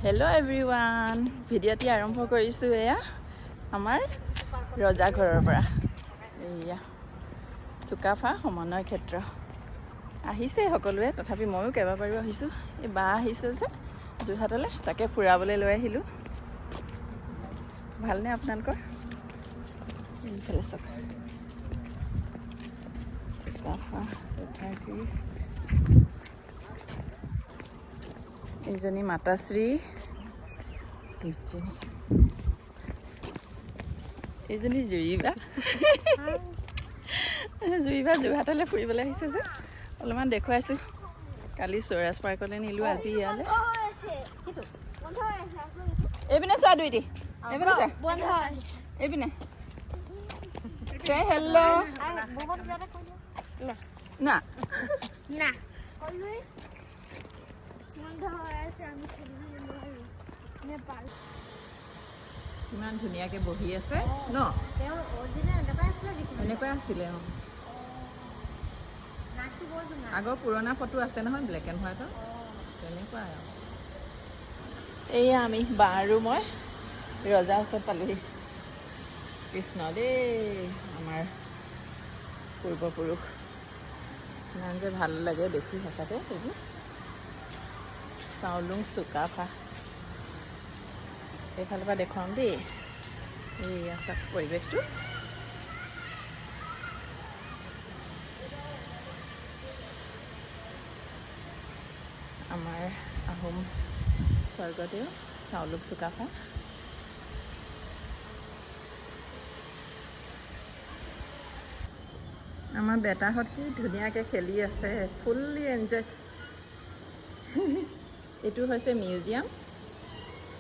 Hello everyone, ভিডিঅ'টি আৰম্ভ কৰিছো এয়া আমাৰ ৰজা ঘৰৰ পৰা এয়া চুকাফা সমন্বয় ক্ষেত্ৰ আহিছে সকলোৱে তথাপি ময়ো কেইবাবাৰো আহিছো এই বা আহিছে যে যোৰহাটলৈ তাকে ফুৰাবলৈ লৈ আহিলো ভালনে আপোনালোকৰ এইফালে চাওক চুকাফা তথাপি এইজনী মাতাশ্ৰী এইজনী জুৰিবা জুৰিবা যোৰহাটলৈ ফুৰিবলৈ আহিছে যে অলপমান দেখুৱাইছোঁ কালি চৰাজ পাৰ্কলৈ নিলোঁ আজি ইয়ালৈ এইপিনে চোৱা দুইটি এইপিনে চোৱা এইপিনে হেল্ল' না না ইমান ধুনীয়াকৈ বহি আছে ন এনেকুৱাই আছিলে আগৰ পুৰণা ফটো আছে নহয় ব্লেক এণ্ড হোৱাইটৰ তেনেকুৱাই আৰু এয়া আমি বা আৰু মই ৰজাৰ ওচৰত পালোহি কৃষ্ণ দেই আমাৰ পূৰ্বপুৰুষ ইমান যে ভাল লাগে দেখি সঁচাকৈ সেইবোৰ চাউলুং চুকাফা এইফালৰ পৰা দেখুৱাম দেই এইয়া চাওক পৰিৱেশটো আমাৰ আহোম স্বৰ্গদেউ চাউলুং চুকাফা আমাৰ বেটাহঁত কি ধুনীয়াকৈ খেলি আছে ফুল্লি এনজয় এইটো হৈছে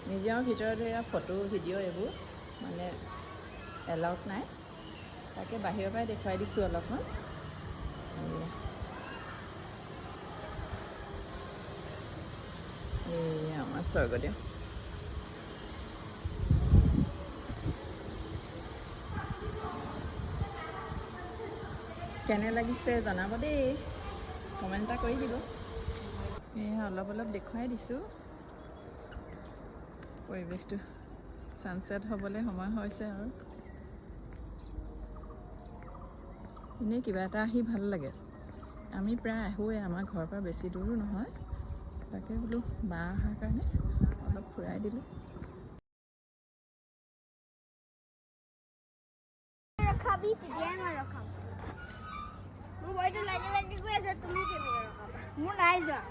মিউজিয়ামৰ ভিতৰত এয়া ফটো ভিডিঅ' এইবোৰ মানে এলাউড নাই তাকে বাহিৰৰ পৰাই দেখুৱাই দিছোঁ অলপমান এই আমাৰ স্বৰ্গদেউ কেনে লাগিছে জনাব দেই কমেণ্ট এটা কৰি দিব এয়া অলপ দেখুৱাই দিছোঁ পৰিৱেশটো ছানছেট হ'বলৈ সময় হৈছে আৰু এনেই কিবা এটা আহি ভাল লাগে আমি প্ৰায় আহোঁৱে আমাৰ ঘৰৰ পৰা বেছি দূৰো নহয় তাকে বোলো বা অহাৰ কাৰণে অলপ ফুৰাই দিলোঁ মোৰ নাই যোৱা